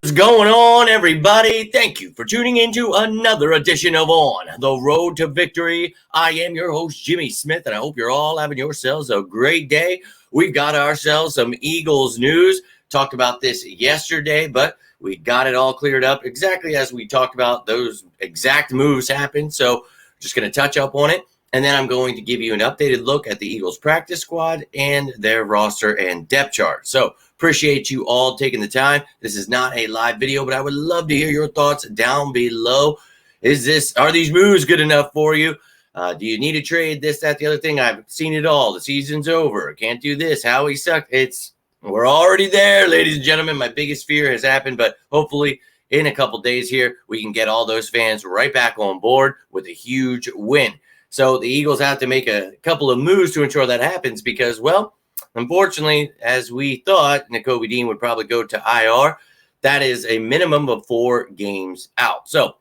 What's going on, everybody? Thank you for tuning in to another edition of On the Road to Victory. I am your host, Jimmy Smith, and I hope you're all having yourselves a great day. We've got ourselves some Eagles news. Talked about this yesterday, but we got it all cleared up exactly as we talked about. Those exact moves happened, so just going to touch up on it. And then I'm going to give you an updated look at the Eagles practice squad and their roster and depth chart. So appreciate you all taking the time. This is not a live video, but I would love to hear your thoughts down below. Are these moves good enough for you? Do you need a trade? This, that, the other thing. I've seen it all. The season's over. Can't do this. Howie sucked. We're already there, ladies and gentlemen. My biggest fear has happened, but hopefully in a couple days here, we can get all those fans right back on board with a huge win. So the Eagles have to make a couple of moves to ensure that happens because, well, unfortunately, as we thought, Nakobe Dean would probably go to IR. That is a minimum of 4 games out. So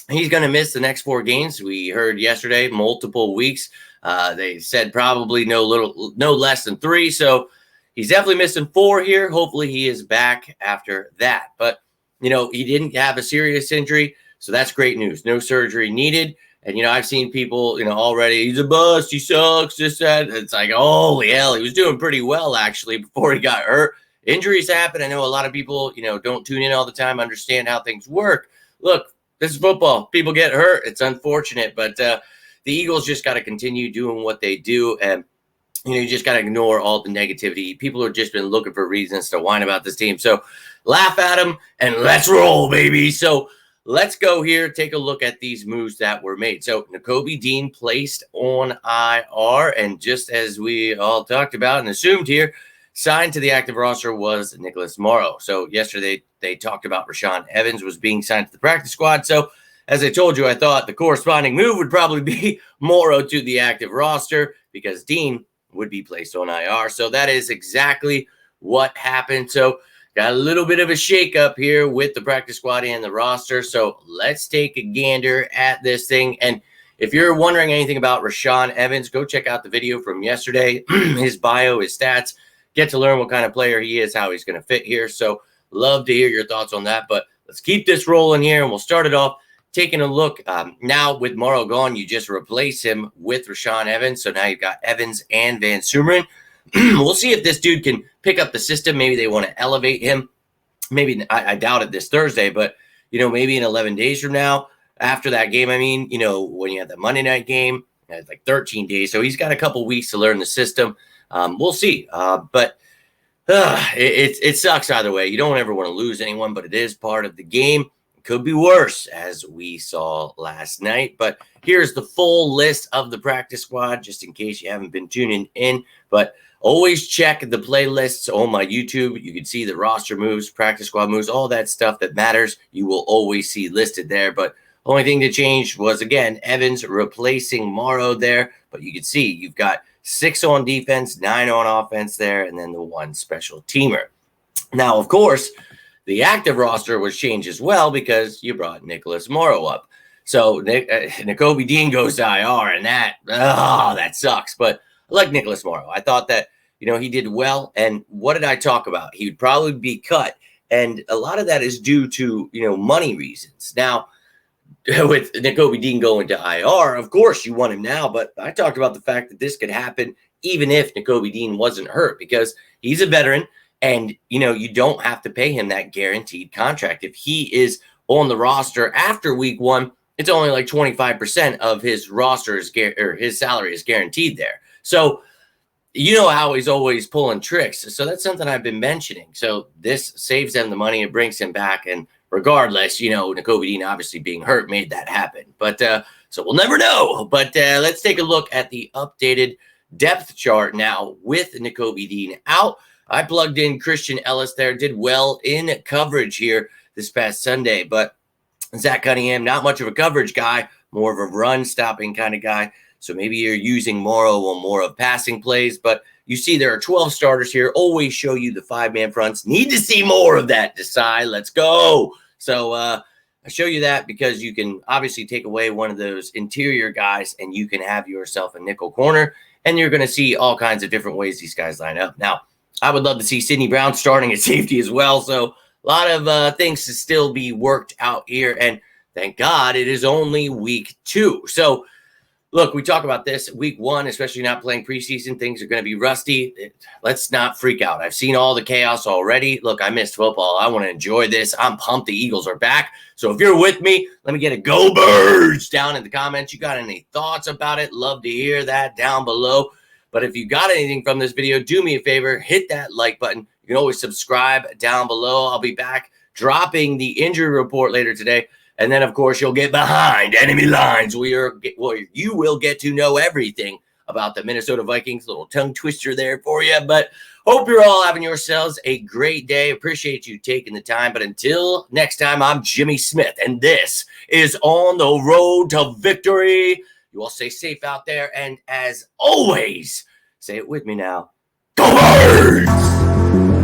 he's going to miss the next 4 games. We heard yesterday, multiple weeks. They said probably no less than 3. So he's definitely missing 4 here. Hopefully he is back after that. But, he didn't have a serious injury. So that's great news. No surgery needed. And, I've seen people, already, he's a bust, he sucks, this, that. It's like, holy hell, he was doing pretty well, actually, before he got hurt. Injuries happen. I know a lot of people, don't tune in all the time, understand how things work. Look, this is football. People get hurt. It's unfortunate. But the Eagles just got to continue doing what they do. And, you just got to ignore all the negativity. People have just been looking for reasons to whine about this team. So laugh at them and let's roll, baby. So let's go here, take a look at these moves that were made. So Nakobe Dean placed on IR, and just as we all talked about and assumed here, signed to the active roster was Nicholas Morrow. So yesterday they talked about Rashaan Evans was being signed to the practice squad. So as I told you, I thought the corresponding move would probably be Morrow to the active roster because Dean would be placed on IR. So that is exactly what happened. So got a little bit of a shakeup here with the practice squad and the roster. So let's take a gander at this thing. And if you're wondering anything about Rashaan Evans, go check out the video from yesterday. His bio, his stats, get to learn what kind of player he is, how he's going to fit here. So love to hear your thoughts on that. But let's keep this rolling here, and we'll start it off taking a look. Now with Morrow gone, you just replace him with Rashaan Evans. So now you've got Evans and Van Sumeren. We'll see if this dude can pick up the system. Maybe they want to elevate him. Maybe I doubt it this Thursday, but, maybe in 11 days from now, after that game, when you have the Monday night game, it's like 13 days. So he's got a couple weeks to learn the system. We'll see. But it sucks either way. You don't ever want to lose anyone, but it is part of the game. Could be worse, as we saw last night. But here's the full list of the practice squad, just in case you haven't been tuning in. But always check the playlists on my YouTube. You can see the roster moves, practice squad moves, all that stuff that matters. You will always see listed there. But only thing that changed was, again, Evans replacing Morrow there. But you can see you've got 6 on defense, 9 on offense there, and then the 1 special teamer. Now, of course, the active roster was changed as well because you brought Nicholas Morrow up. So Nakobe Dean goes to IR, and that sucks. But I like Nicholas Morrow. I thought that, he did well. And what did I talk about? He would probably be cut. And a lot of that is due to, money reasons. Now, with Nakobe Dean going to IR, of course you want him now. But I talked about the fact that this could happen even if Nakobe Dean wasn't hurt because he's a veteran. And, you don't have to pay him that guaranteed contract. If he is on the roster after week 1, it's only like 25% of his roster or his salary is guaranteed there. So, how he's always pulling tricks. So that's something I've been mentioning. So this saves them the money. It brings him back. And regardless, Nakobe Dean obviously being hurt made that happen. But so we'll never know. But let's take a look at the updated depth chart now with Nakobe Dean out. I plugged in Christian Ellis there, did well in coverage here this past Sunday. But Zach Cunningham, not much of a coverage guy, more of a run-stopping kind of guy. So maybe you're using Morrow on more of passing plays. But you see there are 12 starters here. Always show you the 5-man fronts. Need to see more of that, Desai. Let's go. So I show you that because you can obviously take away one of those interior guys and you can have yourself a nickel corner. And you're going to see all kinds of different ways these guys line up. Now, I would love to see Sidney Brown starting at safety as well. So A lot of things to still be worked out here, and thank God it is only week 2. So, look, we talk about this week 1, especially not playing preseason. Things are going to be rusty. Let's not freak out. I've seen all the chaos already. Look, I missed football. I want to enjoy this. I'm pumped the Eagles are back. So if you're with me, let me get a go birds down in the comments. You got any thoughts about it? Love to hear that down below. But if you got anything from this video, do me a favor, hit that like button. You can always subscribe down below. I'll be back dropping the injury report later today. And then, of course, you'll get behind enemy lines. You will get to know everything about the Minnesota Vikings. Little tongue twister there for you. But hope you're all having yourselves a great day. Appreciate you taking the time. But until next time, I'm Jimmy Smith, and this is On the Road to Victory. You all stay safe out there. And as always, say it with me now. Go Birds!